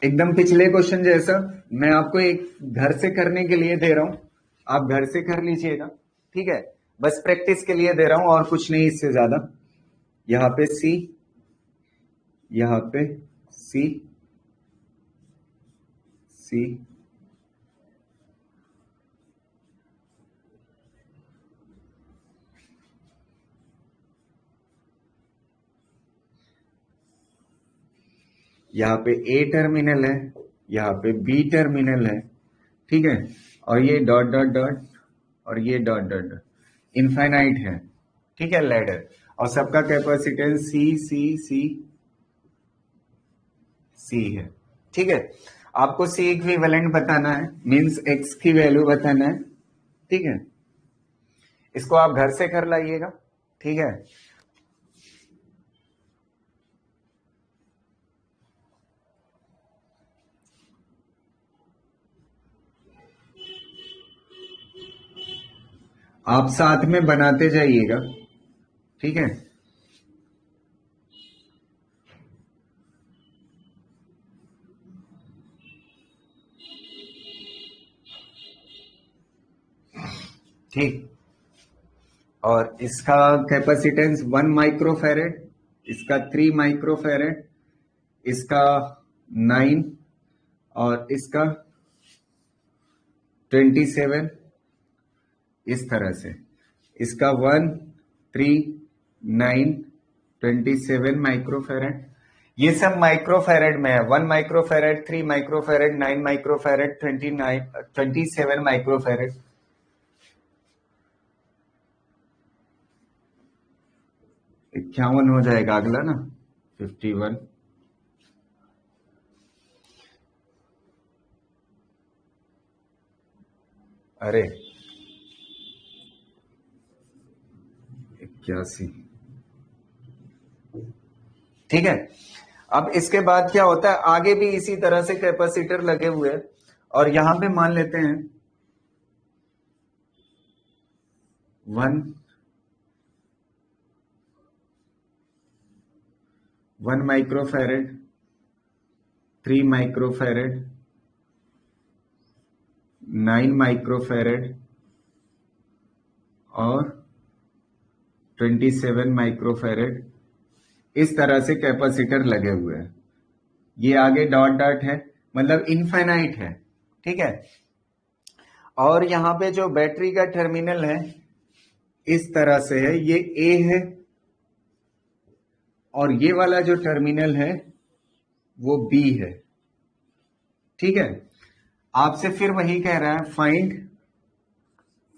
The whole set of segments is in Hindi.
एकदम पिछले क्वेश्चन जैसा मैं आपको एक घर से करने के लिए दे रहा हूं, आप घर से कर लीजिएगा, ठीक है। बस प्रैक्टिस के लिए दे रहा हूं और कुछ नहीं इससे ज्यादा। यहां पे सी, यहां पे सी, सी, यहाँ पे ए टर्मिनल है, यहाँ पे बी टर्मिनल है, ठीक है। और ये डॉट डॉट डॉट और ये डॉट डॉट डॉट इनफाइनाइट है, ठीक है, लैडर। और सबका कैपेसिटेंस सी सी सी सी है, ठीक है। आपको सी इक्विवेलेंट बताना है, मींस एक्स की वैल्यू बताना है, ठीक है। इसको आप घर से कर लाइएगा, ठीक है। आप साथ में बनाते जाइएगा, ठीक है। ठीक। और इसका कैपेसिटेंस 1 माइक्रोफेरेड, इसका 3 माइक्रोफेरेड, इसका 9 और इसका 27, इस तरह से इसका 1 3 9 27 माइक्रोफेरेड। ये सब माइक्रोफेरेड में है। 1 माइक्रोफेरेड, 3 माइक्रोफेरेड, 9 माइक्रोफेरेड, 27 माइक्रोफेरेड। इक्यावन हो जाएगा अगला ना, 51। अरे 81, ठीक है। अब इसके बाद क्या होता है, आगे भी इसी तरह से कैपेसिटर लगे हुए हैं और यहां पे मान लेते हैं 1 माइक्रोफेरेड, 3 माइक्रोफेरेड, 9 माइक्रोफेरेड और 27 माइक्रोफेरेड। इस तरह से कैपेसिटर लगे हुए हैं। ये आगे डॉट डॉट है, मतलब इनफाइनाइट है, ठीक है। और यहां पे जो बैटरी का टर्मिनल है इस तरह से है, ये ए है और ये वाला जो टर्मिनल है वो बी है, ठीक है। आपसे फिर वही कह रहा है,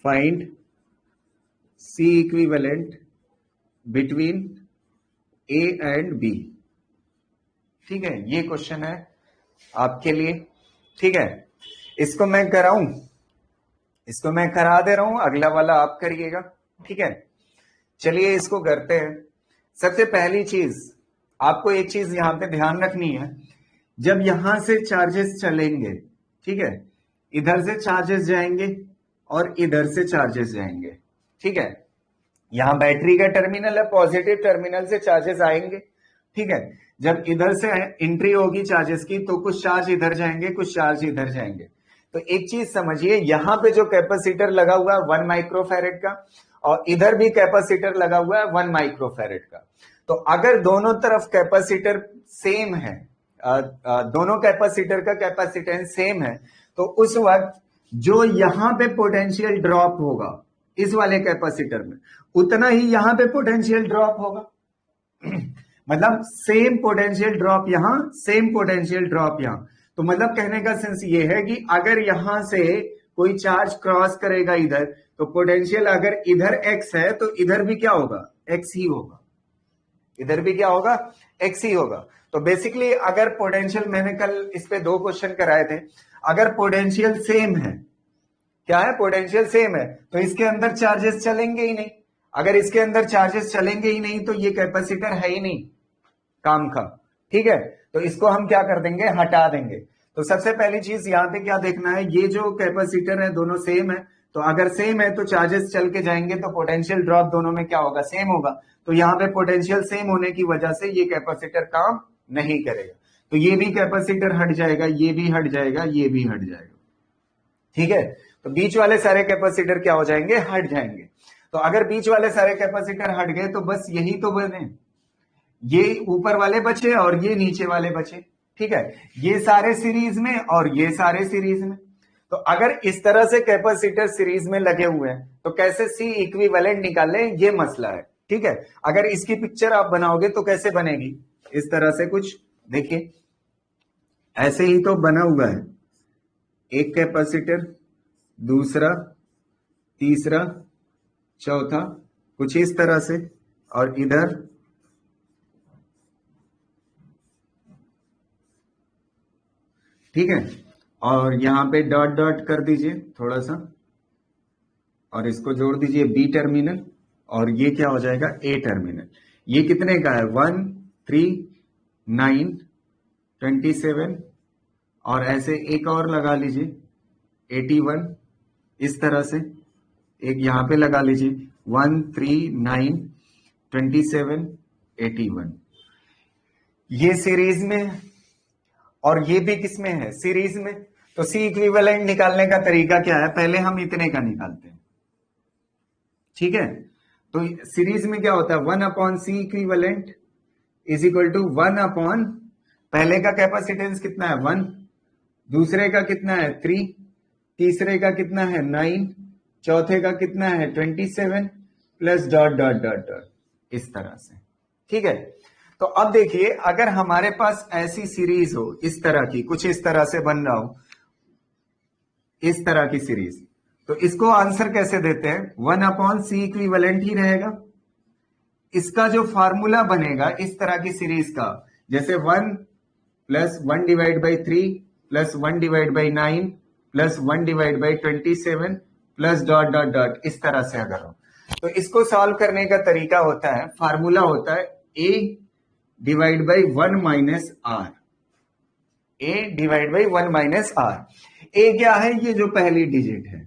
find C equivalent between A and B, ठीक है। ये क्वेश्चन है आपके लिए, ठीक है। इसको मैं कराऊं, इसको मैं करा दे रहा हूं, अगला वाला आप करिएगा, ठीक है। चलिए इसको करते हैं। सबसे पहली चीज आपको एक चीज यहां पे ध्यान रखनी है, जब यहां से चार्जेस चलेंगे, ठीक है, इधर से चार्जेस जाएंगे और इधर से चार्जेस जाएंगे, ठीक है। यहां बैटरी का टर्मिनल है, पॉजिटिव टर्मिनल से चार्जेस आएंगे, ठीक है। जब इधर से एंट्री होगी चार्जेस की तो कुछ चार्ज इधर जाएंगे, कुछ चार्ज इधर जाएंगे। तो एक चीज समझिए, यहां पे जो कैपेसिटर लगा हुआ है 1 माइक्रोफेरेड का और इधर भी कैपेसिटर लगा हुआ है 1 माइक्रोफेरेड का। तो अगर दोनों तरफ कैपेसिटर सेम है, दोनों कैपेसिटर का कैपेसिटेंस सेम है, तो उस वक्त जो यहां पे पोटेंशियल ड्रॉप होगा इस वाले कैपेसिटर में, उतना ही यहां पे पोटेंशियल ड्रॉप होगा। मतलब सेम पोटेंशियल ड्रॉप यहां, सेम पोटेंशियल ड्रॉप यहां। तो मतलब कहने का सेंस ये है कि अगर यहां से कोई चार्ज क्रॉस करेगा इधर, तो पोटेंशियल अगर इधर एक्स है तो इधर भी क्या होगा, एक्स ही होगा। इधर भी क्या होगा, एक्स ही होगा। तो बेसिकली अगर पोटेंशियल, मैंने कल इस पे 2 क्वेश्चन कराए थे, अगर पोटेंशियल सेम है, क्या है, पोटेंशियल सेम है, तो इसके अंदर चार्जेस चलेंगे ही नहीं। अगर इसके अंदर चार्जेस चलेंगे ही नहीं तो ये कैपेसिटर है ही नहीं काम का, ठीक है। तो इसको हम क्या कर देंगे, हटा देंगे। तो सबसे पहली चीज यहां पे क्या देखना है, ये जो कैपेसिटर है दोनों सेम है, तो अगर सेम है तो चार्जेस चल के जाएंगे तो पोटेंशियल ड्रॉप दोनों में क्या होगा, सेम होगा। तो यहां पे पोटेंशियल सेम होने की वजह से ये कैपेसिटर काम नहीं करेगा। तो ये भी कैपेसिटर हट जाएगा, ये भी हट जाएगा, ये भी हट जाएगा। ठीक है, तो बीच वाले सारे कैपेसिटर क्या हो जाएंगे, हट जाएंगे। तो अगर बीच वाले सारे कैपेसिटर हट गए तो बस यही तो बने, ये ऊपर वाले बचे और ये नीचे वाले बचे। ठीक है, ये सारे सीरीज में और ये सारे सीरीज में। तो अगर इस तरह से कैपेसिटर सीरीज में लगे हुए हैं तो कैसे सी इक्विवेलेंट निकालें, ये मसला है। ठीक है, अगर इसकी पिक्चर आप बनाओगे तो कैसे बनेगी, इस तरह से कुछ देखिए, ऐसे ही तो बना हुआ है, एक कैपेसिटर, दूसरा, तीसरा, चौथा, कुछ इस तरह से, और इधर ठीक है, और यहां पे डॉट डॉट कर दीजिए थोड़ा सा, और इसको जोड़ दीजिए बी टर्मिनल, और ये क्या हो जाएगा, ए टर्मिनल। ये कितने का है, 1, 3, 9, 27, और ऐसे एक और लगा लीजिए 81, इस तरह से एक यहां पे लगा लीजिए 1, 3, 9, 27, 81, ये सीरीज में, और ये भी किसमें है, सीरीज में। तो सी इक्विवेलेंट निकालने का तरीका क्या है, पहले हम इतने का निकालते हैं। ठीक है, तो सीरीज में क्या होता है, 1/C equivalent is equal to 1/, पहले का कैपेसिटेंस कितना है 1, दूसरे का कितना है 3, तीसरे का कितना है 9, चौथे का कितना है 27, plus dot dot dot dot, इस तरह से। ठीक है, तो अब देखिए, अगर हमारे पास ऐसी सीरीज हो, इस तरह की, कुछ इस तरह से बन रहा हो, इस तरह की सीरीज, तो इसको आंसर कैसे देते हैं, 1/C इक्विवेलेंट ही रहेगा। इसका जो फार्मूला बनेगा इस तरह की सीरीज का, जैसे 1 plus 1 divide by 3 plus 1 divide by 9 plus 1 divide by 27 plus dot dot dot, इस तरह से अगर हो, तो इसको सॉल्व करने का तरीका होता है, फार्मूला होता है a divide by 1 minus R, a divide by 1 minus R. a क्या है, ये जो पहली डिजिट है,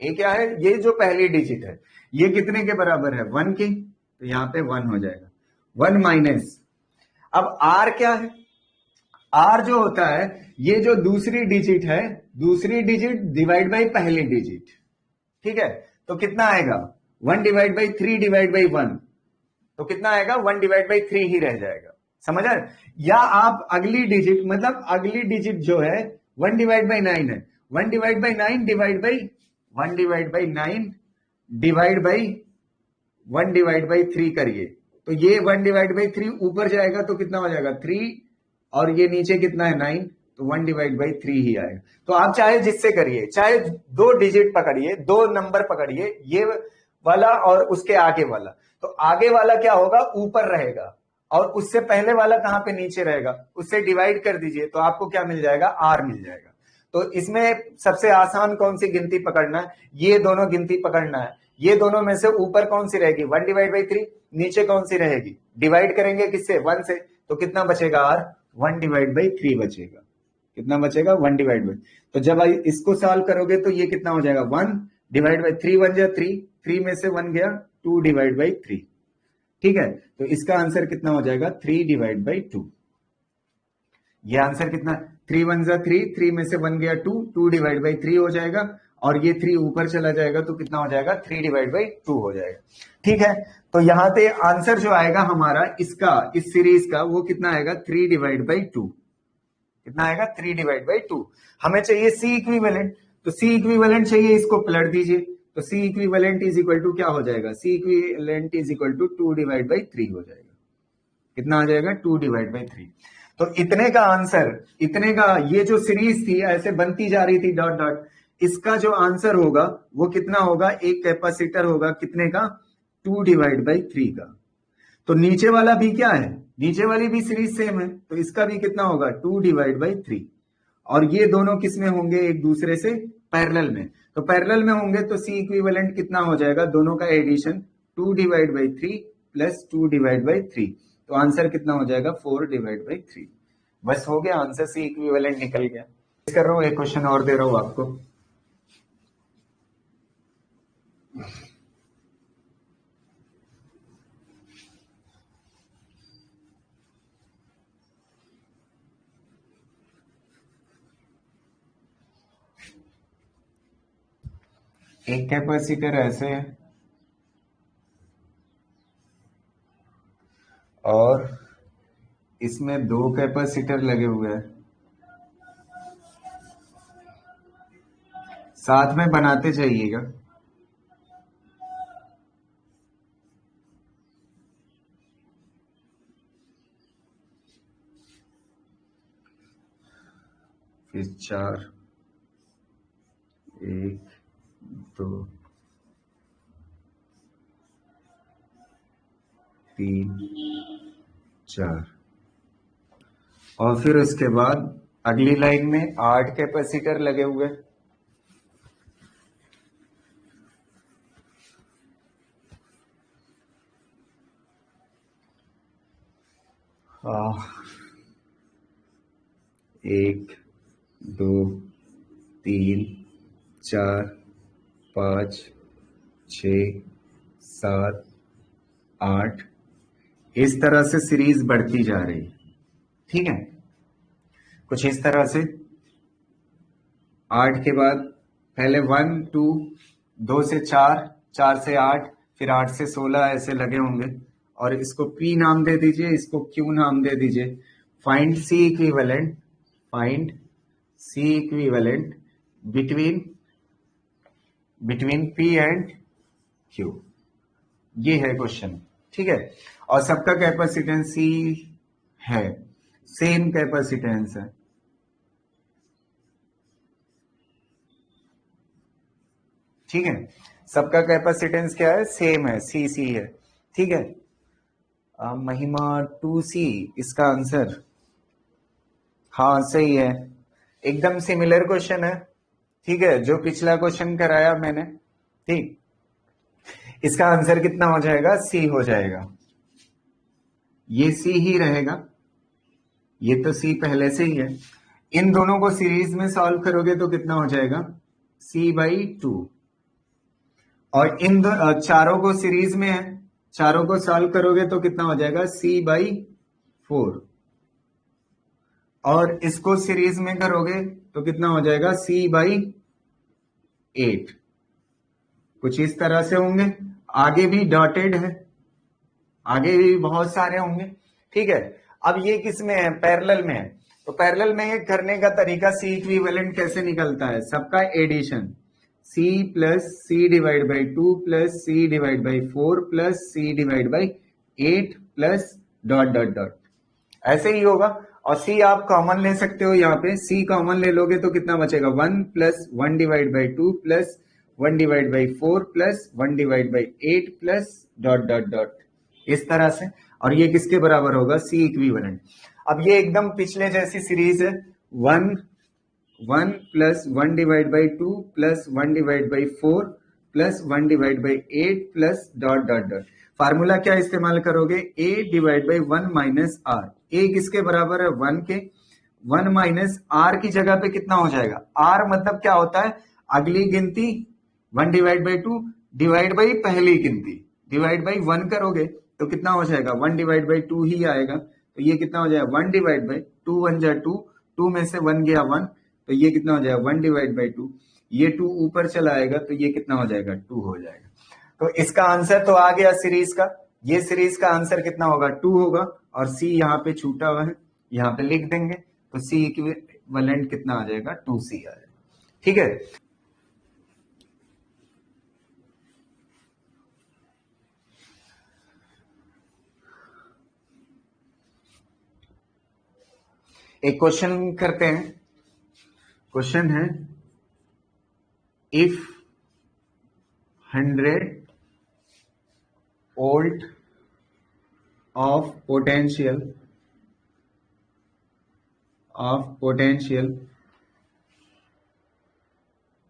a क्या है, ये जो पहली डिजिट है, ये कितने के बराबर है, 1 के, तो यहां पे 1 हो जाएगा, 1 माइनस, अब r क्या है, r जो होता है, ये जो दूसरी डिजिट है, दूसरी डिजिट डिवाइड बाई पहली डिजिट। ठीक है, तो कितना आएगा, 1 डिवाइड बाई 3 डिवाइड बाई 1, तो कितना आएगा, 1 डिवाइड बाई 3 ही रह जाएगा। समझ आए, या आप अगली डिजिट, मतलब अगली डिजिट जो है 1 डिवाइड बाई 9 है, 1 divide by 9 divide by 1 divide by 9 divide by 1 divide by 3 करिए, तो ये 1 डिवाइड बाई 3 ऊपर जाएगा तो कितना हो जाएगा 3, और ये नीचे कितना है 9, तो 1 डिवाइड बाई 3 ही आएगा। तो आप चाहे जिससे करिए, चाहे दो डिजिट पकड़िए, दो नंबर पकड़िए, ये वाला और उसके आगे वाला, तो आगे वाला क्या होगा, ऊपर रहेगा, और उससे पहले वाला कहां पे, नीचे रहेगा, उससे डिवाइड कर दीजिए तो आपको क्या मिल जाएगा, आर मिल जाएगा। तो इसमें सबसे आसान कौन सी गिनती पकड़ना है, ये दोनों गिनती पकड़ना है। ये दोनों में से ऊपर कौन सी रहेगी, 1 डिवाइड बाई 3, नीचे कौन सी रहेगी, डिवाइड करेंगे किससे, 1 से, तो कितना बचेगा आर, 1 डिवाइड बाई 3 बचेगा, कितना बचेगा, 1 डिवाइड बाई, तो जब इसको सॉल्व करोगे तो ये कितना हो जाएगा, 1 डिवाइड बाई 3, 1 जा 3, 3 में से 1 गया, 2 डिवाइड बाई 3। ठीक है, तो इसका आंसर कितना हो जाएगा, 3 डिवाइड बाई 2। ये आंसर कितना, 3 1 जा 3, 3 में से 1 गया 2, 2 डिवाइड बाई 3 हो जाएगा, और ये 3 ऊपर चला जाएगा तो कितना हो जाएगा, 3 डिवाइड बाई 2 हो जाएगा। ठीक है, तो यहां पे आंसर जो आएगा हमारा इसका, इस सीरीज का, वो कितना आएगा, 3 डिवाइड बाई 2, कितना आएगा, 3 डिवाइड बाई 2। हमें चाहिए सी इक्विवेलेंट, तो सी इक्विवेलेंट चाहिए, इसको पलट दीजिए, तो C equivalent is equal to क्या हो जाएगा, C equivalent is equal to 2 divide by 3 हो जाएगा, कितना आ जाएगा, 2 डिवाइड बाई 3। तो इतने का आंसर, इतने का, ये जो सीरीज थी ऐसे बनती जा रही थी डॉट डॉट, इसका जो आंसर होगा वो कितना होगा, एक कैपेसिटर होगा कितने का, 2 डिवाइड बाई 3 का। तो नीचे वाला भी क्या है, नीचे वाली भी सीरीज सेम है, तो इसका भी कितना होगा, 2 डिवाइड बाई 3, और ये दोनों किसमें होंगे, एक दूसरे से पैरेलल में, तो पैरेलल में होंगे तो सी इक्विवेलेंट कितना हो जाएगा, दोनों का addition 2 divide by 3 plus 2 divide by 3, तो आंसर कितना हो जाएगा, 4 डिवाइड बाई 3। बस हो गया आंसर, सी इक्विवेलेंट निकल गया। कर रहा हूं, एक क्वेश्चन और दे रहा हूं आपको। एक कैपेसिटर ऐसे है और इसमें दो कैपेसिटर लगे हुए हैं, साथ में बनाते जाइएगा। फिर 4, 1, 2, 3, 4 और फिर उसके बाद अगली लाइन में 8 कैपेसिटर लगे हुए। एक, 2, 3, 4, 5, 6, 7, 8 इस तरह से सीरीज बढ़ती जा रही है। ठीक है, कुछ इस तरह से 8 के बाद पहले 1, 2, 2 से 4, 4 से 8, फिर 8 से 16 ऐसे लगे होंगे और इसको P नाम दे दीजिए, इसको Q नाम दे दीजिए। Find C equivalent, find C equivalent between P and Q, ये है क्वेश्चन। ठीक है, और सबका कैपेसिटेंस C है, सेम कैपेसिटेंस है। ठीक है, सबका कैपेसिटेंस क्या है, सेम है, सी है। ठीक है, महिमा 2C इसका आंसर, हाँ सही है, एकदम सिमिलर क्वेश्चन है। ठीक है, जो पिछला क्वेश्चन कराया मैंने, ठीक, इसका आंसर कितना हो जाएगा, सी हो जाएगा। ये सी ही रहेगा, ये तो सी पहले से ही है। इन दोनों को सीरीज में सॉल्व करोगे तो कितना हो जाएगा, C/2। और इन चारों को सीरीज में है, चारों को सॉल्व करोगे तो कितना हो जाएगा, C/4। और इसको सीरीज में करोगे तो कितना हो जाएगा, C/8। कुछ इस तरह से होंगे, आगे भी डॉटेड है, आगे भी बहुत सारे होंगे। ठीक है, अब ये किस में है, पैरेलल में है, तो पैरेलल में ये करने का तरीका, C इक्विवेलेंट कैसे निकलता है, सबका addition, C plus C divide by 2 plus C divide by 4 plus C divide by 8 plus dot dot dot, ऐसे ही होगा। और C आप कॉमन ले सकते हो, यहाँ पे C कॉमन ले लोगे तो कितना बचेगा, 1 plus 1 divide by 2 plus 1 divide by 4 plus 1 divide by 8 plus dot dot dot, इस तरह से। और ये किसके बराबर होगा, C इक्विवेलेंट। अब ये एकदम पिछले जैसी सीरीज है, 1 1 plus 1 divide by 2 plus 1 divide by 4 plus 1 divide by 8 plus dot dot dot. Formula क्या इस्तेमाल करोगे, A divide by 1 minus R. A किसके बराबर है, 1 के, 1 माइनस आर की जगह पे कितना हो जाएगा, R मतलब क्या होता है, अगली गिनती 1 डिवाइड बाई 2 डिवाइड बाई पहली गिनती, डिवाइड बाई 1 करोगे तो कितना हो जाएगा, 1 डिवाइड बाई 2 ही आएगा। तो ये कितना हो जाएगा, 1 डिवाइड बाई 2 1 जा 2, 2 में से 1 गया 1, तो ये कितना हो जाएगा, 1 डिवाइड बाई 2, ये 2 ऊपर चला आएगा तो ये कितना हो जाएगा, 2 हो जाएगा। तो इसका आंसर तो आ गया सीरीज का, ये सीरीज का आंसर कितना होगा, 2 होगा। और C यहाँ पे छूटा हुआ है, यहाँ पे लिख देंगे, तो C इक्विवेलेंट कितना आ जाएगा, 2C आ जाएगा। ठीक है, एक क्वेश्चन करते हैं। क्वेश्चन है, if 100 volt of potential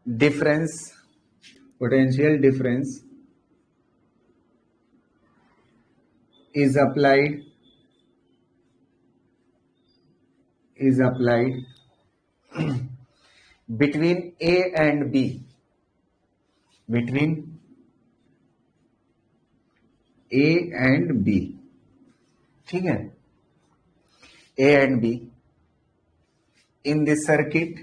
difference is applied between A and B, between A and B, ठीक है, A and B in the circuit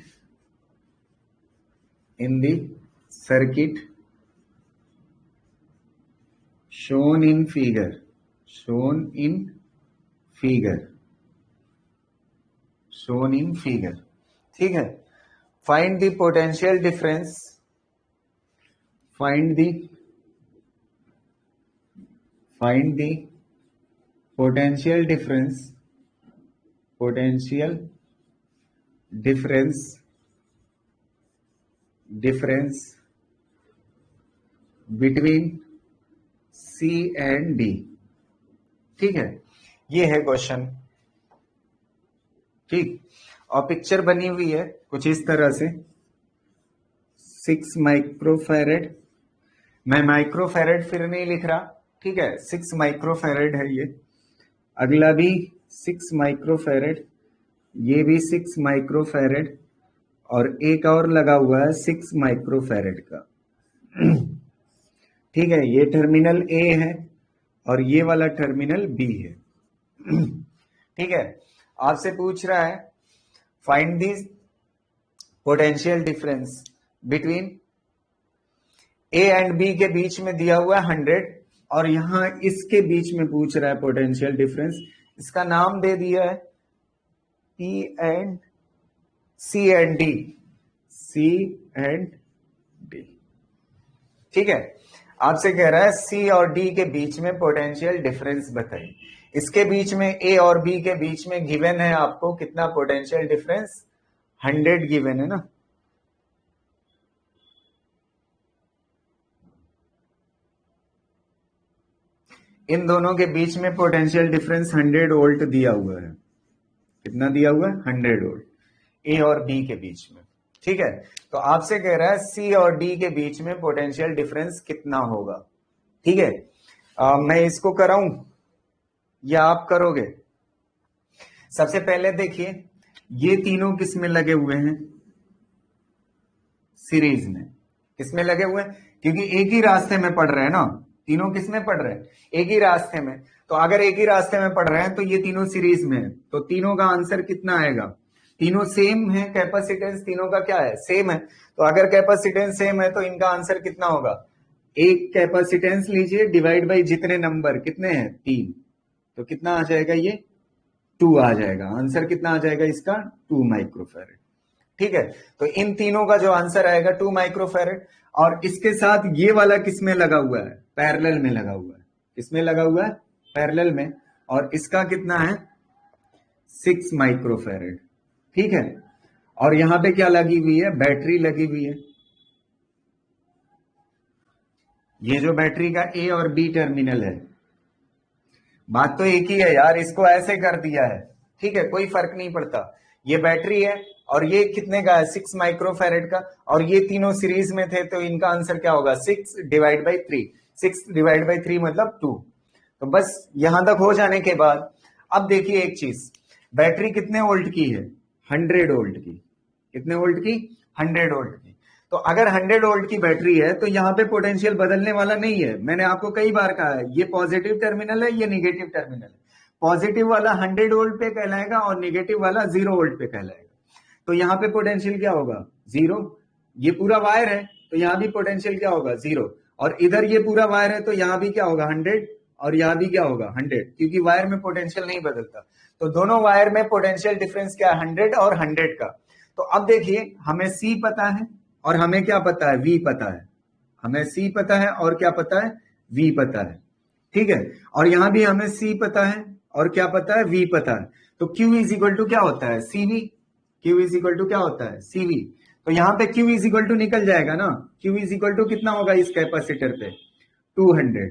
shown in figure, shown in figure, shown in figure. ठीक है, find the potential difference, find the potential difference, potential difference between C and D. ठीक है, ये है क्वेश्चन. ठीक, और पिक्चर बनी हुई है कुछ इस तरह से. 6 माइक्रोफैरेड, मैं माइक्रोफैरेड फिर नहीं लिख रहा, ठीक है, 6 माइक्रोफैरेड है ये. अगला भी 6 माइक्रोफैरेड, ये भी 6 माइक्रोफैरेड, और एक और लगा हुआ है 6 माइक्रोफैरेड का. ठीक है, ये टर्मिनल ए है और ये वाला टर्मिनल बी है. ठीक है, आपसे पूछ रहा है find the potential difference between A and B के बीच में दिया हुआ है 100, और यहां इसके बीच में पूछ रहा है पोटेंशियल डिफरेंस. इसका नाम दे दिया है P and C and D, C and D. ठीक है, आपसे कह रहा है सी और डी के बीच में पोटेंशियल डिफरेंस बताइए. इसके बीच में ए और बी के बीच में गिवन है आपको कितना पोटेंशियल डिफरेंस, 100 गिवन है ना. इन दोनों के बीच में पोटेंशियल डिफरेंस 100 वोल्ट दिया हुआ है. कितना दिया हुआ है, 100 वोल्ट, ए और बी के बीच में. ठीक है, तो आपसे कह रहा है सी और डी के बीच में पोटेंशियल डिफरेंस कितना होगा. ठीक है, मैं इसको कराऊं या आप करोगे. सबसे पहले देखिए, ये तीनों किस में लगे हुए हैं, सीरीज में. किसमें लगे हुए हैं, क्योंकि एक ही रास्ते में पढ़ रहे हैं ना. तीनों किस में पढ़ रहे हैं, एक ही रास्ते में. तो अगर एक ही रास्ते में पढ़ रहे हैं तो ये तीनों सीरीज में है, तो तीनों का आंसर कितना आएगा. तीनों सेम है, कैपेसिटेंस तीनों का क्या है, सेम है. तो अगर कैपेसिटेंस सेम है तो इनका आंसर कितना होगा, एक कैपेसिटेंस लीजिए डिवाइड बाई जितने नंबर, कितने हैं 3, तो कितना आ जाएगा, ये 2 आ जाएगा. आंसर कितना आ जाएगा इसका, 2 माइक्रोफैरेड. ठीक है, तो इन तीनों का जो आंसर आएगा 2 माइक्रोफैरेड. और इसके साथ ये वाला किसमें लगा हुआ है, पैरेलल में लगा हुआ है. किसमें लगा हुआ है, पैरेलल में, और इसका कितना है 6 माइक्रोफैरेड. ठीक है, और यहां पे क्या लगी हुई है, बैटरी लगी हुई है. ये जो बैटरी का ए और बी टर्मिनल है, बात तो एक ही है यार, इसको ऐसे कर दिया है. ठीक है, कोई फर्क नहीं पड़ता. ये बैटरी है और ये कितने का है, 6 माइक्रोफैरेड का, और ये तीनों सीरीज में थे, तो इनका आंसर क्या होगा, 6 डिवाइड बाई 3. 6 डिवाइड बाई 3 मतलब 2. तो बस यहां तक हो जाने के बाद अब देखिए एक चीज, बैटरी कितने वोल्ट की है, 100 वोल्ट की. कितने वोल्ट की, 100 वोल्ट की. तो अगर 100 वोल्ट की बैटरी है तो यहाँ पे पोटेंशियल बदलने वाला नहीं है. मैंने आपको कई बार कहा है, ये पॉजिटिव टर्मिनल है, ये निगेटिव टर्मिनल है. पॉजिटिव वाला 100 वोल्ट पे कहलाएगा और निगेटिव वाला 0 वोल्ट पे कहलाएगा. तो यहाँ पे पोटेंशियल क्या होगा, 0. ये पूरा वायर है तो यहाँ भी पोटेंशियल क्या होगा, 0. और इधर ये पूरा वायर है तो यहाँ भी क्या होगा, 100, और यहाँ भी क्या होगा, 100, क्योंकि वायर में पोटेंशियल नहीं बदलता. तो दोनों वायर में पोटेंशियल डिफरेंस क्या है, 100 और 100 का. तो अब देखिए, हमें सी पता है और हमें क्या पता है, वी पता है. हमें सी पता है और क्या पता है, वी पता है. ठीक है, और यहां भी हमें सी पता है और क्या पता है, वी पता है. तो Q इज इक्वल टू क्या होता है, CV. Q is equal to क्या होता है, CV. तो यहां पे Q इज इक्वल टू निकल जाएगा ना. Q इज इक्वल टू कितना होगा इस कैपेसिटर पे, 200.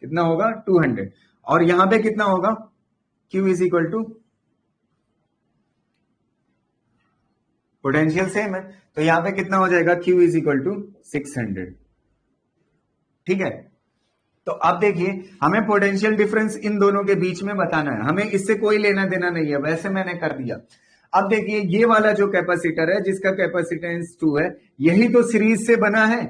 कितना होगा, 200. और यहां पे कितना होगा, Q is equal to, potential same है, तो यहां पे कितना हो जाएगा, Q इज इक्वल टू 600. ठीक है, तो अब देखिए, हमें पोटेंशियल डिफरेंस इन दोनों के बीच में बताना है. हमें इससे कोई लेना देना नहीं है, वैसे मैंने कर दिया. अब देखिए, ये वाला जो कैपेसिटर है जिसका कैपेसिटेंस 2 है, यही तो सीरीज से बना है.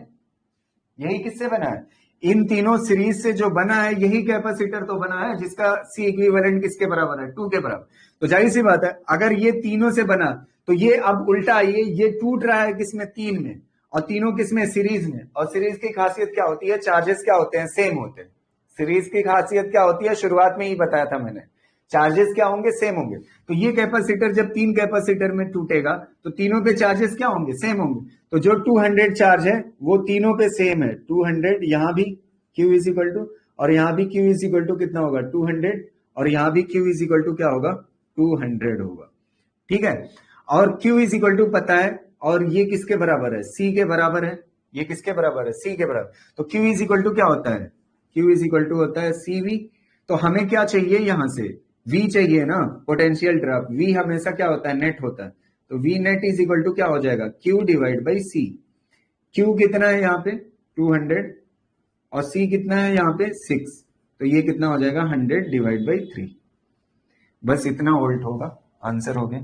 यही किससे बना है, इन तीनों सीरीज से जो बना है, यही कैपेसिटर तो बना है जिसका सी इक्विवेलेंट किसके बराबर है, 2 के बराबर. तो जाहिर सी बात है, अगर ये तीनों से बना तो ये अब उल्टा आइए, ये टूट रहा है किसमें, 3 में, और तीनों किसमें, सीरीज में. और सीरीज की खासियत क्या होती है, चार्जेस क्या होते हैं, सेम होते हैं. सीरीज की खासियत क्या होती है, शुरुआत में ही बताया था मैंने, चार्जेस क्या होंगे, सेम होंगे। तो ये कैपेसिटर जब तीन कैपेसिटर में टूटेगा तो तीनों पे चार्जेस क्या होंगे, सेम होंगे। तो जो 200 चार्ज है वो तीनों पे सेम है, 200 यहां भी Q इज इक्वल टू, और यहां भी Q इज इक्वल टू कितना होगा, 200, और यहां भी Q इज इक्वल टू क्या होगा, 200 होगा। ठीक है, और Q इज इक्वल टू पता है, और ये किसके बराबर है, C के बराबर है। ये किसके बराबर है, C के बराबर। तो Q इज इक्वल टू क्या होता है, Q इज इक्वल टू होता है CV। तो हमें क्या चाहिए, यहां से V चाहिए ना, पोटेंशियल ड्रॉप। V हमेशा क्या होता है, नेट होता है। तो V net is equal to क्या हो जाएगा, Q divide by C। Q कितना है यहाँ पे 200, और C कितना है यहाँ पे 6। तो ये कितना हो जाएगा 100 डिवाइड बाई 3। बस इतना वोल्ट होगा, आंसर हो गया।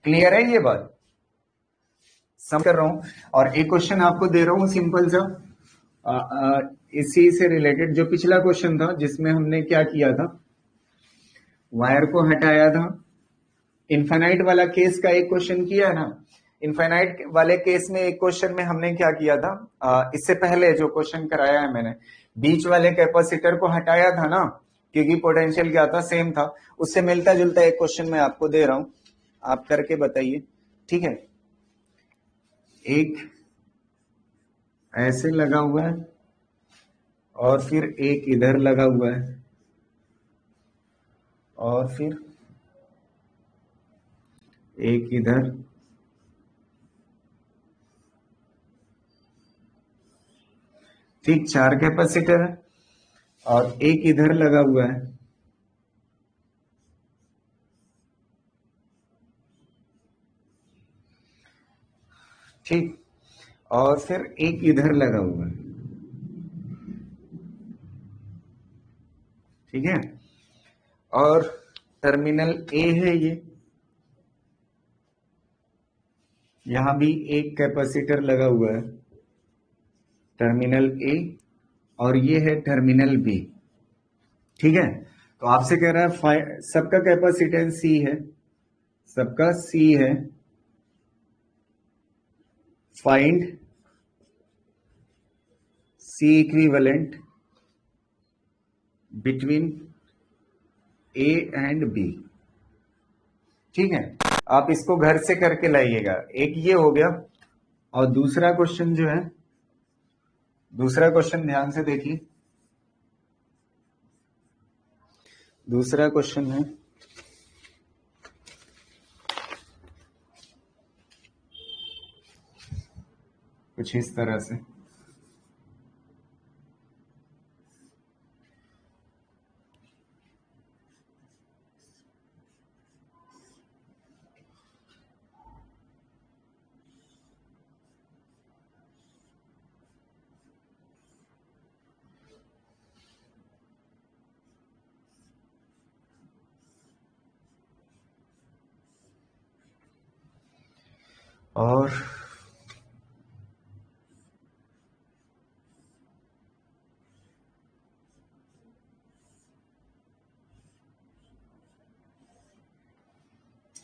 क्लियर है ये बात, समझ कर रहा हूं। और एक क्वेश्चन आपको दे रहा हूं सिंपल सा, इसी से रिलेटेड, जो पिछला क्वेश्चन था जिसमें हमने क्या किया था, वायर को हटाया था। इनफाइनाइट वाला केस का एक क्वेश्चन किया है ना, इनफाइनाइट वाले केस में एक क्वेश्चन में हमने क्या किया था, इससे पहले जो क्वेश्चन कराया है मैंने, बीच वाले कैपेसिटर को हटाया था ना, क्योंकि पोटेंशियल क्या था, सेम था। उससे मिलता जुलता एक क्वेश्चन मैं आपको दे रहा हूं, आप करके बताइए। ठीक है, एक ऐसे लगा हुआ है और फिर एक इधर लगा हुआ है, और फिर एक इधर, ठीक 4 कैपेसिटर है, और एक इधर लगा हुआ है, ठीक, और फिर एक इधर लगा हुआ है। ठीक है, और टर्मिनल ए है ये, यहां भी एक कैपेसिटर लगा हुआ है, टर्मिनल ए, और ये है टर्मिनल बी। ठीक है, तो आपसे कह रहा है सबका कैपेसिटेंस सी है, सबका सी है, find C equivalent between A and B. ठीक है, आप इसको घर से करके लाइएगा। एक ये हो गया, और दूसरा क्वेश्चन जो है, दूसरा क्वेश्चन ध्यान से देखिए। दूसरा क्वेश्चन है, कुछ इस तरह से, और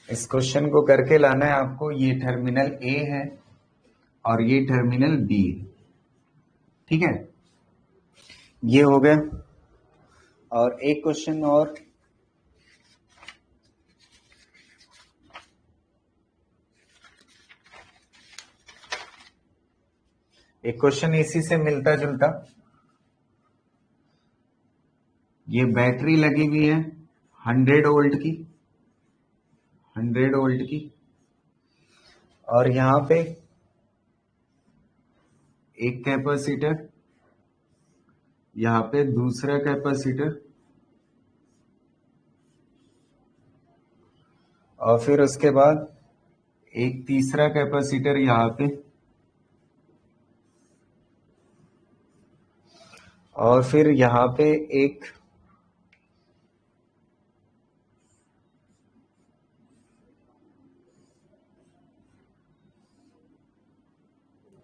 इस क्वेश्चन को करके लाना है आपको। ये टर्मिनल ए है और ये टर्मिनल बी है। ठीक है, ये हो गया। और एक क्वेश्चन और, एक क्वेश्चन इसी से मिलता जुलता। ये बैटरी लगी हुई है 100 वोल्ट की, 100 वोल्ट की, और यहां पे एक कैपेसिटर, यहां पे दूसरा कैपेसिटर, और फिर उसके बाद एक तीसरा कैपेसिटर यहां पे, और फिर यहां पे एक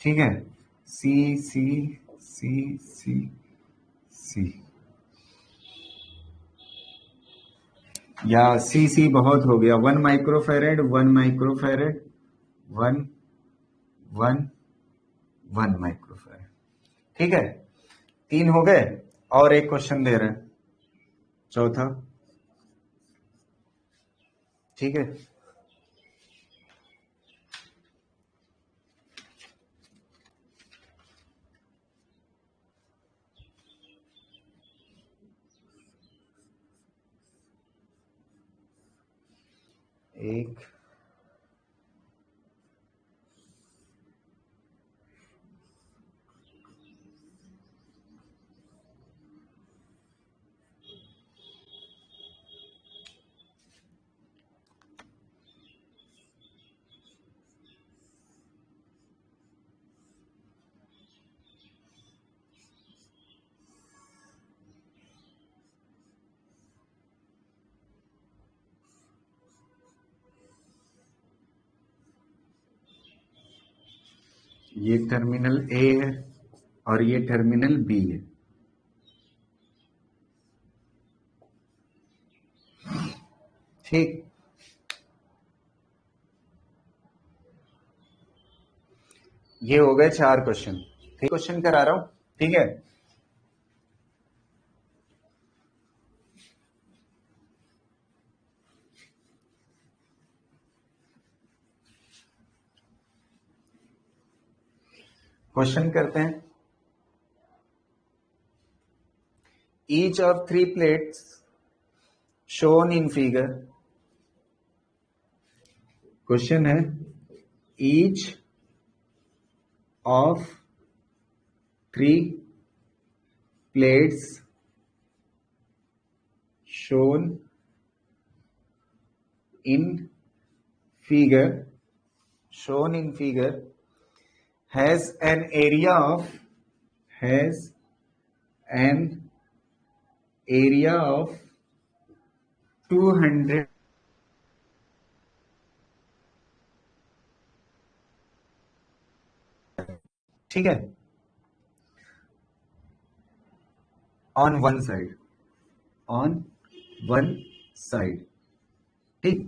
ठीक है, सी सी सी सी सी, या सी सी बहुत हो गया, 1 माइक्रोफेरेड, 1 माइक्रोफेरेड, 1 1 1 माइक्रोफेरेड। ठीक है, 3 हो गए। और एक क्वेश्चन दे रहे हैं, चौथा। ठीक है, एक ये टर्मिनल ए है और ये टर्मिनल बी है। ठीक, ये हो गए 4 क्वेश्चन। ठीक, क्वेश्चन करा रहा हूं, ठीक है। क्वेश्चन करते हैं। Each of 3 plates shown in figure, question है each of 3 plates shown in figure has an area of 200 ठीक है, on one side। ठीक,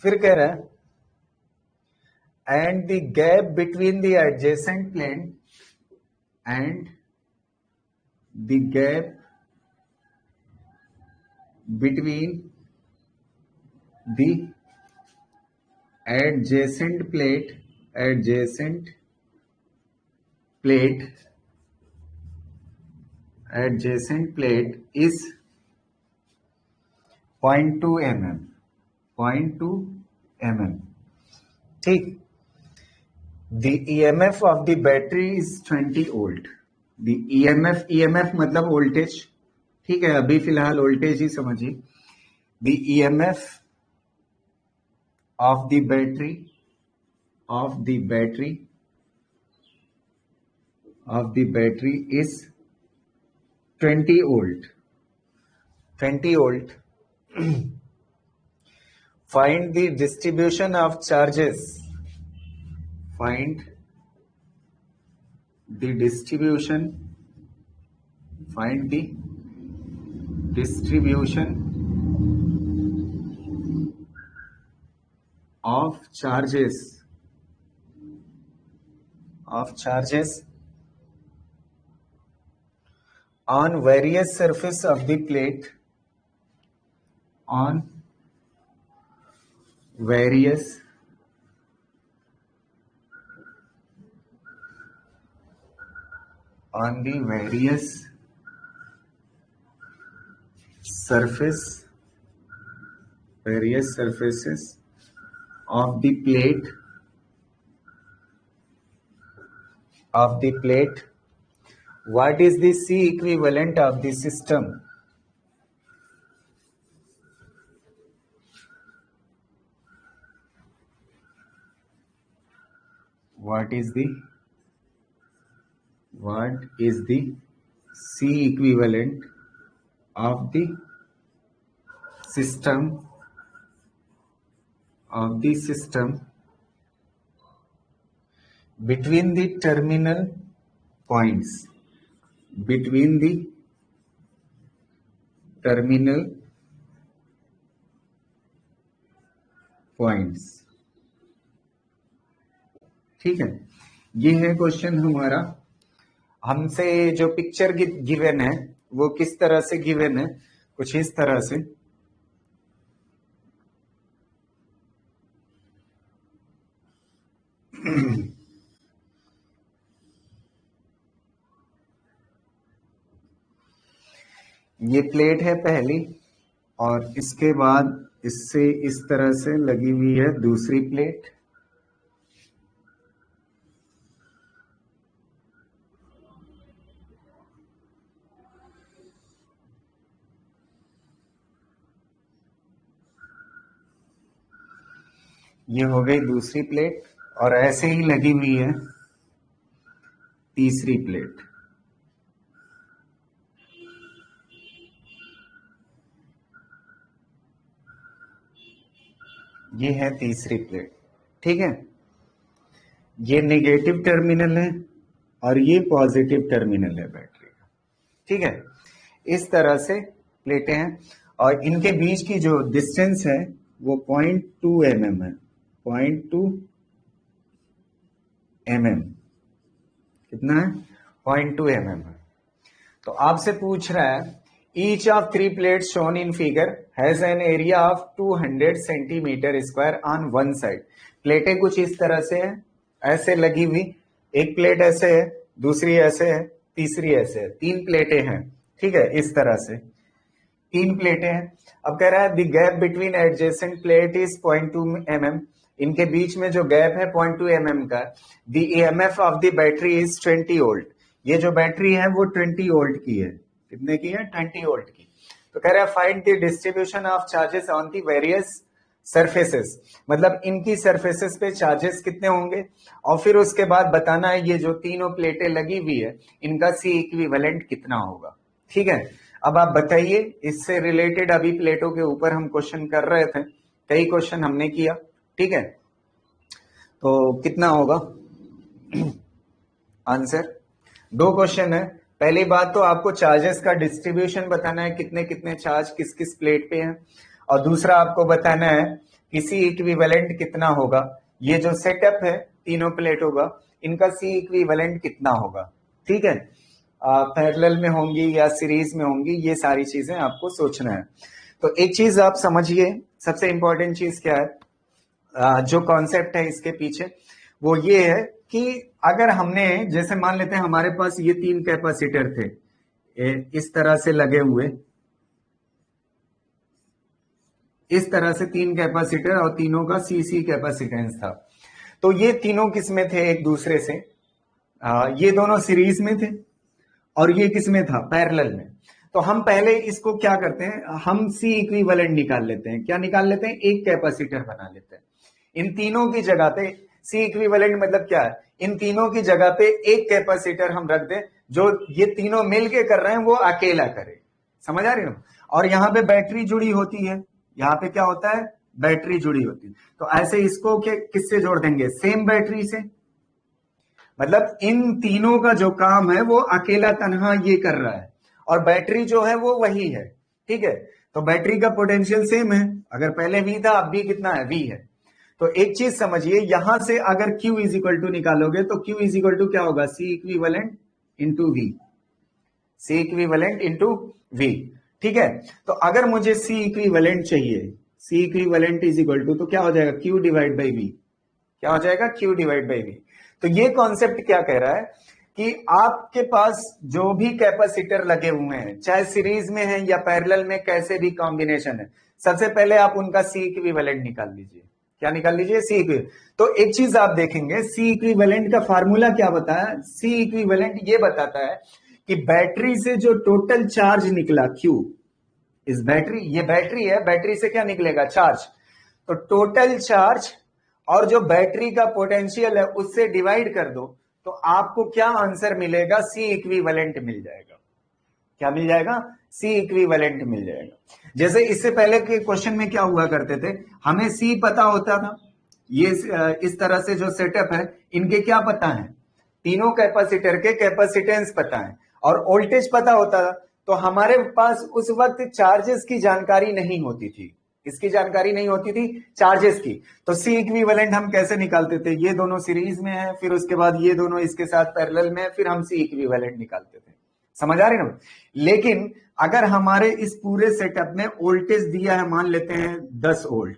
फिर कह रहा है and the gap between the adjacent plane and the gap between the adjacent plate is 0.2 mm। ठीक, the EMF of the battery is 20 volt। the EMF मतलब वोल्टेज, ठीक है, अभी फिलहाल वोल्टेज ही समझिए। the EMF of the battery is 20 volt। Find the distribution of charges of charges on various surface of the plate on various surfaces of the plate what is the C equivalent of the system? What is the C equivalent of the system between the terminal points ठीक है, ये है क्वेश्चन हमारा। हमसे जो पिक्चर गिवन है वो किस तरह से गिवन है, कुछ इस तरह से। ये प्लेट है पहली, और इसके बाद इससे इस तरह से लगी हुई है दूसरी प्लेट। ये हो गई दूसरी प्लेट, और ऐसे ही लगी हुई है तीसरी प्लेट। ये है तीसरी प्लेट, ठीक है। ये नेगेटिव टर्मिनल है और ये पॉजिटिव टर्मिनल है बैटरी का, ठीक है। इस तरह से प्लेटें हैं, और इनके बीच की जो डिस्टेंस है वो 0.2 mm है। 0.2 mm कितना है? 0.2 mm है। तो आपसे पूछ रहा है each of 3 plates shown in figure has an area of 200 centimetre square on one side. प्लेटें कुछ इस तरह से है, ऐसे लगी हुई। एक प्लेट ऐसे है, दूसरी ऐसे है, तीसरी ऐसे है। 3 प्लेटें हैं, ठीक है, इस तरह से 3 प्लेटें हैं। अब कह रहा है the gap between adjacent plate is 0.2 mm। इनके बीच में जो गैप है 0.2 mm का। The EMF of the battery is 20 volt. ये जो बैटरी है वो 20 वोल्ट की है। कितने की है? 20 वोल्ट की। तो कह रहा है find the distribution of charges on the various surfaces, मतलब इनकी सरफेसेस पे चार्जेस कितने होंगे, और फिर उसके बाद बताना है ये जो तीनों प्लेटें लगी हुई है इनका C इक्विवेलेंट कितना होगा, ठीक है। अब आप बताइए, इससे रिलेटेड अभी प्लेटों के ऊपर हम क्वेश्चन कर रहे थे, कई क्वेश्चन हमने किया, ठीक है। तो कितना होगा आंसर? 2 क्वेश्चन है। पहली बात तो आपको चार्जेस का डिस्ट्रीब्यूशन बताना है, कितने कितने चार्ज किस किस प्लेट पे हैं, और दूसरा आपको बताना है कि C इक्विवेलेंट कितना होगा। ये जो सेटअप है तीनों प्लेटों का, इनका C इक्विवेलेंट कितना होगा, ठीक है। पैरेलल में होंगी या सीरीज में होंगी, ये सारी चीजें आपको सोचना है। तो एक चीज आप समझिए, सबसे इंपॉर्टेंट चीज क्या है, जो कॉन्सेप्ट है इसके पीछे, वो ये है कि अगर हमने, जैसे मान लेते हैं हमारे पास ये 3 कैपेसिटर थे इस तरह से लगे हुए, इस तरह से 3 कैपेसिटर, और तीनों का CC कैपेसिटेंस था। तो ये तीनों किस में थे एक दूसरे से? ये दोनों सीरीज में थे, और ये किस में था? पैरेलल में। तो हम पहले इसको क्या करते हैं, हम C इक्विवेलेंट निकाल लेते हैं। क्या निकाल लेते हैं? एक कैपेसिटर बना लेते हैं। इन तीनों की जगह पे C इक्विवेलेंट मतलब क्या है? इन तीनों की जगह पे एक कैपेसिटर हम रख दें, जो ये तीनों मिलके कर रहे हैं वो अकेला करे। समझ आ रही है? और यहाँ पे बैटरी जुड़ी होती है, यहाँ पे क्या होता है? बैटरी जुड़ी होती है। तो ऐसे इसको किससे जोड़ देंगे? सेम बैटरी से। मतलब इन तीनों का जो काम है वो अकेला तनहा ये कर रहा है, और बैटरी जो है वो वही है, ठीक है। तो बैटरी का पोटेंशियल सेम है, अगर पहले V था अब भी कितना है? V है। तो एक चीज समझिए, यहां से अगर Q इज इक्वल टू निकालोगे तो Q इज इक्वल टू क्या होगा? C equivalent into V। C equivalent into V, ठीक है। तो अगर मुझे C इक्विवेलेंट चाहिए, C equivalent is equal to, तो क्या हो जाएगा? Q divide by V। क्या हो जाएगा? Q divide by V। तो ये कॉन्सेप्ट क्या कह रहा है कि आपके पास जो भी कैपेसिटर लगे हुए हैं, चाहे सीरीज में है या पैरेलल में, कैसे भी कॉम्बिनेशन है, सबसे पहले आप उनका C इक्विवेलेंट निकाल लीजिए। क्या निकाल लीजिए? C equivalent. तो एक चीज आप देखेंगे, C इक्विवेलेंट का फार्मूला क्या बताया? C इक्विवेलेंट ये बताता है कि बैटरी से जो टोटल चार्ज निकला Q, इस बैटरी, ये बैटरी है, बैटरी से क्या निकलेगा? चार्ज। तो टोटल चार्ज और जो बैटरी का पोटेंशियल है उससे डिवाइड कर दो, तो आपको क्या आंसर मिलेगा? C इक्विवेलेंट मिल जाएगा। क्या मिल जाएगा? C इक्विवेलेंट मिल जाएगा। जैसे इससे पहले के क्वेश्चन में क्या हुआ करते थे, हमें C पता होता था, ये इस तरह से जो सेटअप है, इनके क्या पता है? तीनों कैपेसिटर के कैपेसिटेंस पता है, और वोल्टेज पता होता था। तो हमारे पास उस वक्त चार्जेस की जानकारी नहीं होती थी। इसकी जानकारी नहीं होती थी? चार्जेस की। तो C इक्विवेलेंट हम कैसे निकालते थे? ये दोनों सीरीज में है, फिर उसके बाद ये दोनों इसके साथ पैरेलल में है, फिर हम C इक्विवेलेंट निकालते थे। समझ आ रही ना? लेकिन अगर हमारे इस पूरे सेटअप में वोल्टेज दिया है, मान लेते हैं 10 वोल्ट,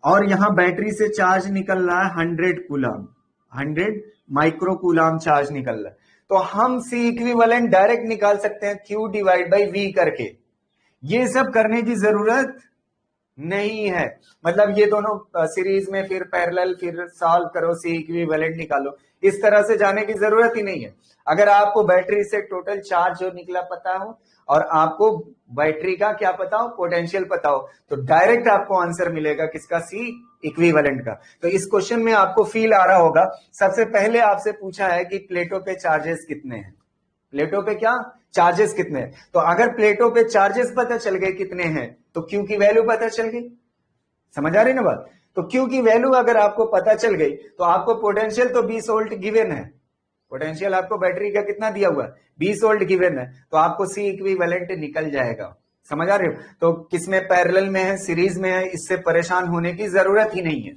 और यहां बैटरी से चार्ज निकल रहा है 100 कूलम, 100 माइक्रो कूलम चार्ज निकल रहा है, तो हम सी इक्विवेलेंट डायरेक्ट निकाल सकते हैं Q डिवाइड बाई V करके। ये सब करने की जरूरत नहीं है, मतलब ये दोनों सीरीज में फिर पैरेलल फिर सॉल्व करो, सी इक्विवेलेंट निकालो, इस तरह से जाने की जरूरत ही नहीं है। अगर आपको बैटरी से टोटल चार्ज जो निकला पता हो और आपको बैटरी का क्या पता हो, पोटेंशियल पता हो, तो डायरेक्ट आपको आंसर मिलेगा किसका, सी इक्विवेलेंट का। तो इस क्वेश्चन में आपको फील आ रहा होगा, सबसे पहले आपसे पूछा है कि प्लेटों पे चार्जेस कितने हैं, प्लेटों पे क्या चार्जेस कितने हैं। तो अगर प्लेटों पे चार्जेस पता चल गए कितने हैं, तो क्यू की वैल्यू पता चल गई। समझ आ रही ना बात? तो क्यू की वैल्यू अगर आपको पता चल गई, तो आपको पोटेंशियल तो 20 वोल्ट गिवन है, पोटेंशियल आपको बैटरी का कितना दिया हुआ है, 20 वोल्ट गिवन है, तो आपको सी इक्विवेलेंट निकल जाएगा। समझ आ रहे हो? तो किसमें पैरेलल में है, सीरीज में है, इससे परेशान होने की जरूरत ही नहीं है।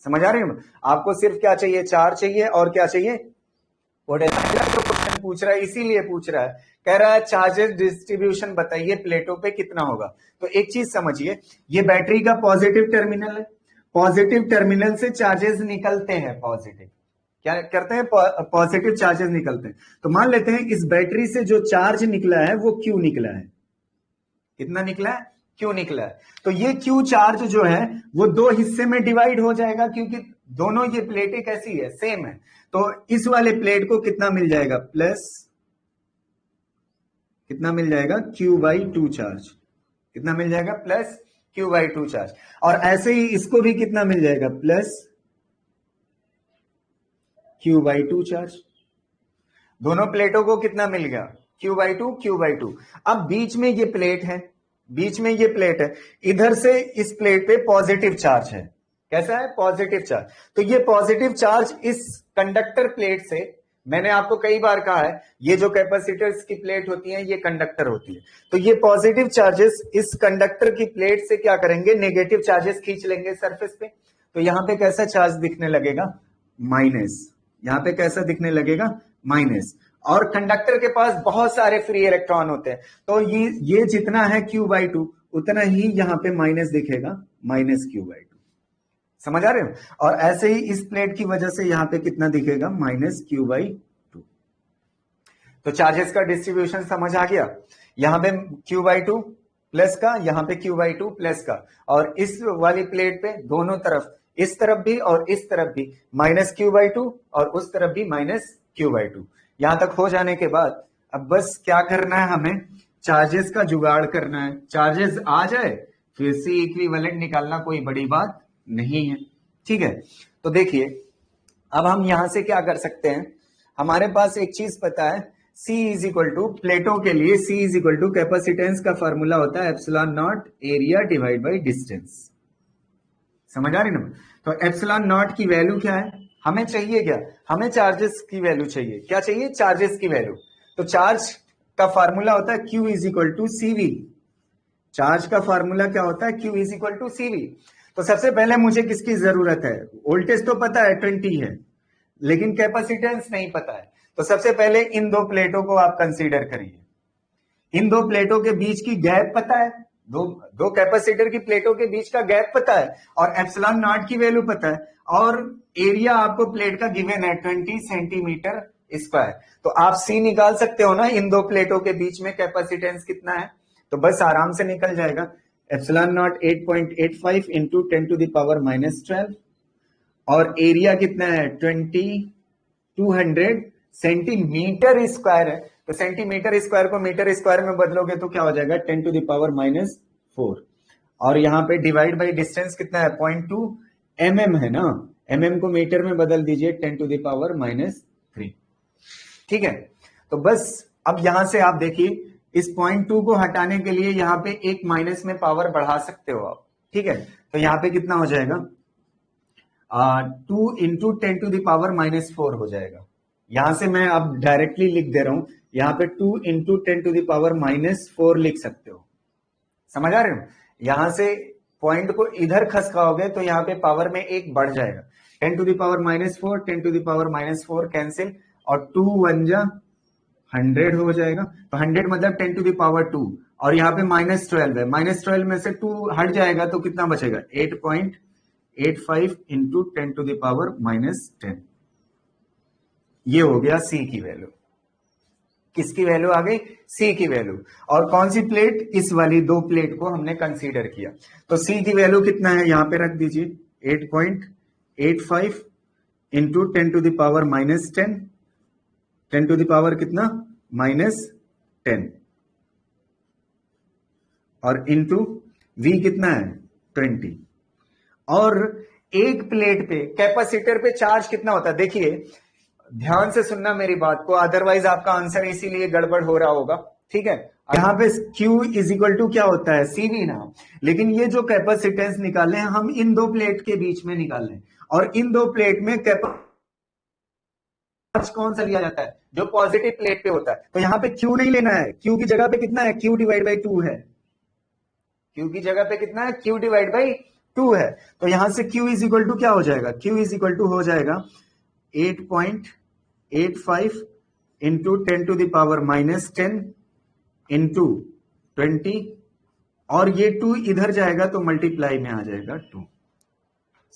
समझ आ रही हो? आपको सिर्फ क्या चाहिए, चार्ज चाहिए, और क्या चाहिए, पोटेंशियल। जो क्वेश्चन पूछ रहा है इसीलिए पूछ रहा है, कह रहा है चार्जेस डिस्ट्रीब्यूशन बताइए प्लेटों पे कितना होगा। तो एक चीज समझिए, ये बैटरी का पॉजिटिव टर्मिनल है, पॉजिटिव टर्मिनल से चार्जेस निकलते हैं, पॉजिटिव क्या करते हैं, पॉजिटिव चार्जेस निकलते हैं। तो मान लेते हैं इस बैटरी से जो चार्ज निकला है वो क्यू निकला है, कितना निकला है, क्यू निकला है। तो ये क्यू चार्ज जो है वो दो हिस्से में डिवाइड हो जाएगा, क्योंकि दोनों ये प्लेटें कैसी है, सेम है। तो इस वाले प्लेट को कितना मिल जाएगा, प्लस कितना मिल जाएगा, Q/2 चार्ज, कितना मिल जाएगा, प्लस Q/2 चार्ज। और ऐसे ही इसको भी कितना मिल जाएगा, प्लस Q/2 चार्ज। दोनों प्लेटों को कितना मिल गया, Q/2 Q/2। अब बीच में ये प्लेट है, बीच में ये प्लेट है, इधर से इस प्लेट पे पॉजिटिव चार्ज है, कैसा है, पॉजिटिव चार्ज। तो ये पॉजिटिव चार्ज इस कंडक्टर प्लेट से, मैंने आपको कई बार कहा है, ये जो कैपेसिटर्स की प्लेट होती है ये कंडक्टर होती है, तो ये पॉजिटिव चार्जेस इस कंडक्टर की प्लेट से क्या करेंगे, नेगेटिव चार्जेस खींच लेंगे सरफेस पे। तो यहां पे कैसा चार्ज दिखने लगेगा, माइनस, यहां पे कैसा दिखने लगेगा, माइनस। और कंडक्टर के पास बहुत सारे फ्री इलेक्ट्रॉन होते हैं, तो ये जितना है Q/2 उतना ही यहां पे माइनस दिखेगा, माइनस Q/2। समझ आ रहे हो? और ऐसे ही इस प्लेट की वजह से यहां पे कितना दिखेगा, माइनस Q/2। तो चार्जेस का डिस्ट्रीब्यूशन समझ आ गया, यहां पे Q/2 प्लस का, यहां पे Q/2 प्लस का, और इस वाली प्लेट पे दोनों तरफ, इस तरफ भी और इस तरफ भी माइनस Q/2 और उस तरफ भी माइनस Q/2। यहां तक हो जाने के बाद अब बस क्या करना है, हमें चार्जेस का जुगाड़ करना है। चार्जेस आ जाए फिर सी इक्विवेलेंट निकालना कोई बड़ी बात नहीं है, ठीक है। तो देखिए अब हम यहां से क्या कर सकते हैं, हमारे पास एक चीज पता है, C इज इक्वल टू, प्लेटों के लिए C is equal to capacitance का फॉर्मूला होता है epsilon naught area divide by distance. समझ आ रही ना? तो एप्सिलॉन नॉट की वैल्यू क्या है, हमें चाहिए क्या, हमें चार्जेस की वैल्यू चाहिए, क्या चाहिए, चार्जेस की वैल्यू। तो चार्ज का फॉर्मूला होता है Q is equal to CV। Charge का फॉर्मूला क्या होता है, Q is equal to CV। तो सबसे पहले मुझे किसकी जरूरत है, वोल्टेज तो पता है 20 है, लेकिन कैपेसिटेंस नहीं पता है। तो सबसे पहले इन दो प्लेटों को आप कंसीडर करिए, इन दो प्लेटों के बीच की गैप पता है, दो कैपेसिटर की प्लेटों के बीच का गैप पता है, और एप्सिलॉन नॉट की वैल्यू पता है, और एरिया आपको प्लेट का गिवन है 20 सेंटीमीटर स्क्वायर। तो आप C निकाल सकते हो ना, इन दो प्लेटों के बीच में कैपेसिटेंस कितना है, तो बस आराम से निकल जाएगा, एप्सिलॉन नॉट 8.85 इंटू 10⁻⁻12, और एरिया कितना है 200 सेंटीमीटर स्क्वायर है। तो सेंटीमीटर स्क्वायर को मीटर स्क्वायर में बदलोगे तो क्या हो जाएगा, 10⁻⁻4। और यहां पे डिवाइड बाई डिस्टेंस कितना है, 0.2 mm है ना, mm को मीटर में बदल दीजिए 10⁻⁻3। ठीक है। तो बस अब यहां से आप देखिए, इस 0.2 को हटाने के लिए यहां पे एक माइनस में पावर बढ़ा सकते हो आप, ठीक है। तो यहां पे कितना हो जाएगा, 2 इंटू 10⁻⁻4 हो जाएगा। यहां से मैं अब डायरेक्टली लिख दे रहा हूं, यहां पे 2 इंटू 10⁻⁻4 लिख सकते हो। समझ आ रहे हो? यहां से पॉइंट को इधर खसकाओगे तो यहां पे पावर में एक बढ़ जाएगा, 10⁻⁻4 10⁻⁻4 कैंसिल, और 2 1 जा 100 हो जाएगा। तो 100 मतलब 10⁻², और यहाँ पे -12 है, -12 में से 2 हट जाएगा तो कितना बचेगा, 8.85 इंटू 10⁻−10। ये हो गया सी की वैल्यू। किसकी वैल्यू आ गई, सी की वैल्यू। और कौन सी प्लेट, इस वाली 2 प्लेट को हमने कंसीडर किया। तो सी की वैल्यू कितना है, यहां पे रख दीजिए 8.85 इंटू 10⁻−10, 10 कितना, -10, और इंटू वी कितना है, 20। और एक प्लेट पे, कैपेसिटर पे चार्ज कितना होता है, देखिए ध्यान से सुनना मेरी बात को, अदरवाइज आपका आंसर इसीलिए गड़बड़ हो रहा होगा, ठीक है। यहां पे Q इज इक्वल टू क्या होता है, CV ना, लेकिन ये जो कैपेसिटेंस निकाले हैं हम इन 2 प्लेट के बीच में निकाल लें, और इन 2 प्लेट में चार्ज कौन सा लिया जाता है, जो पॉजिटिव प्लेट पे होता है। तो यहां पे Q नहीं लेना है, Q की जगह पे कितना है, Q/2 है, Q की जगह पे कितना है, Q/2 है। तो यहां से Q इज इक्वल टू क्या हो जाएगा, Q इज इक्वल टू हो जाएगा 8.85 इंटू 10⁻−10 इंटू 20, और ये 2 इधर जाएगा तो मल्टीप्लाई में आ जाएगा 2।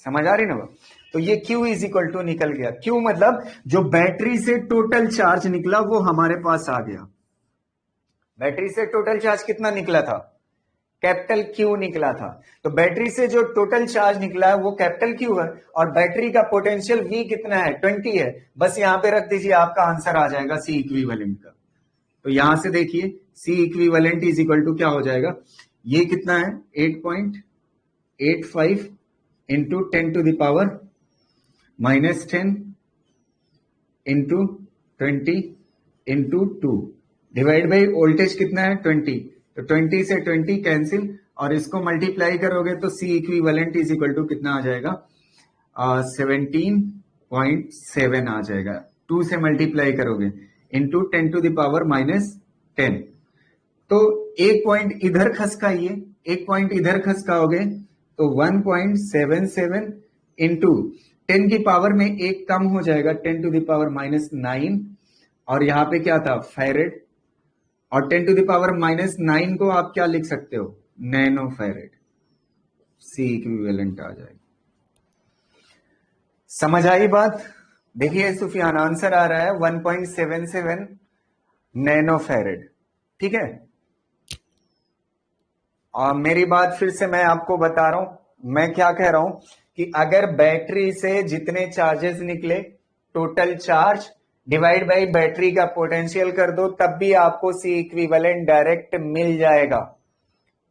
समझ आ रही ना। तो ये Q इज इक्वल टू निकल गया। Q मतलब जो बैटरी से टोटल चार्ज निकला वो हमारे पास आ गया। बैटरी से टोटल चार्ज कितना निकला था, कैपिटल Q निकला था। तो बैटरी से जो टोटल चार्ज निकला है वो कैपिटल Q है, और बैटरी का पोटेंशियल V कितना है, 20 है। बस यहां पे रख दीजिए, आपका आंसर आ जाएगा C इक्विवेलेंट का। तो यहां से देखिए C equivalent is equal to क्या हो जाएगा, ये कितना है, 8.85 into 10⁻−10 into 20 into 2 divide by voltage कितना है, 20। तो 20 से 20 कैंसिल, और इसको मल्टीप्लाई करोगे तो C equivalent is equal to कितना आ जाएगा, 17.7 आ जाएगा। 2 से मल्टीप्लाई करोगे इंटू 10⁻−10। तो एक पॉइंट इधर खसकाइए, एक पॉइंट इधर खसकाओगे तो 1.77 इंटू 10 की पावर में एक कम हो जाएगा, 10⁻−9, और यहां पे क्या था, फैरेड, और 10⁻−9 को आप क्या लिख सकते हो, नैनो फैरेड। C इक्विवेलेंट आ जाएगा। समझ आई बात। देखिए सुफियान, आंसर आ रहा है 1.77 नैनो फैरेड, ठीक है। और मेरी बात फिर से मैं आपको बता रहा हूं, मैं क्या कह रहा हूं कि अगर बैटरी से जितने चार्जेस निकले, total charge divide by battery का पोटेंशियल कर दो, तब भी आपको C इक्विवेलेंट डायरेक्ट मिल जाएगा,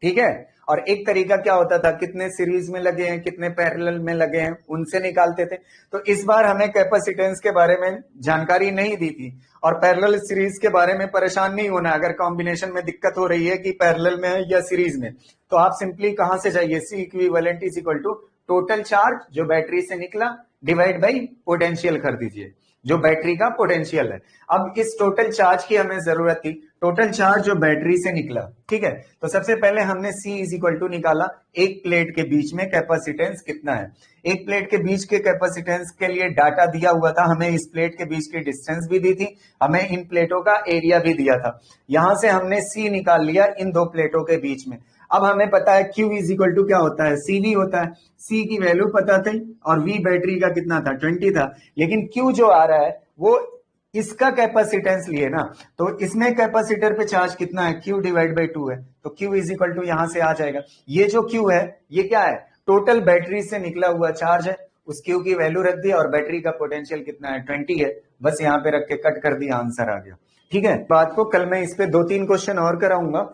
ठीक है। और एक तरीका क्या होता था, कितने सीरीज में लगे हैं, कितने पैरेलल में लगे हैं, उनसे निकालते थे। तो इस बार हमें कैपेसिटेंस के बारे में जानकारी नहीं दी थी, और पैरेलल सीरीज के बारे में परेशान नहीं होना। अगर कॉम्बिनेशन में दिक्कत हो रही है कि पैरेलल में है या सीरीज में, तो आप सिंपली कहां से जाइए, C equivalent is equal to total charge जो बैटरी से निकला डिवाइड बाई पोटेंशियल कर दीजिए, जो बैटरी का पोटेंशियल है। अब इस टोटल चार्ज की हमें जरूरत थी, टोटल चार्ज जो बैटरी से निकला, ठीक है। तो सबसे पहले हमने C इज इक्वल टू निकाला, एक प्लेट के बीच में कैपेसिटेंस कितना है। एक प्लेट के बीच के कैपेसिटेंस के लिए डाटा दिया हुआ था, हमें इस प्लेट के बीच की डिस्टेंस भी दी थी, हमें इन प्लेटों का एरिया भी दिया था। यहां से हमने C निकाल लिया इन 2 प्लेटों के बीच में। अब हमें पता है Q इज इक्वल टू क्या होता है, CV होता है। C की वैल्यू पता थी, और V बैटरी का कितना था, 20 था। लेकिन Q जो आ रहा है वो इसका कैपेसिटेंस लिए ना, तो इसमें कैपेसिटर पे चार्ज कितना है, Q/2 है। तो Q इज इक्वल टू यहां से आ जाएगा, ये जो Q है ये क्या है, टोटल बैटरी से निकला हुआ चार्ज है। उस Q की वैल्यू रख दी, और बैटरी का पोटेंशियल कितना है, 20 है। बस यहाँ पे रख के कट कर दिया, आंसर आ गया, ठीक है। बात को कल मैं इस पे 2-3 क्वेश्चन और कराऊंगा,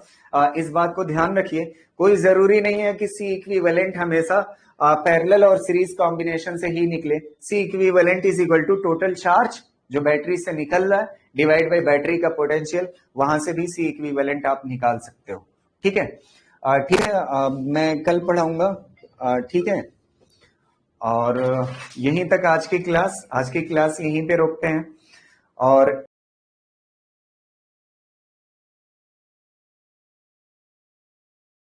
इस बात को ध्यान रखिए। कोई जरूरी नहीं है कि C इक्विवेलेंट हमेशा पैरेलल और सीरीज कॉम्बिनेशन से ही निकले। C equivalent is equal to total charge जो बैटरी से निकल रहा है डिवाइड बाई बैटरी का पोटेंशियल, वहां से भी C इक्विवेलेंट आप निकाल सकते हो, ठीक है। ठीक है, मैं कल पढ़ाऊंगा, ठीक है। और यहीं तक आज की क्लास यहीं पे रोकते हैं। और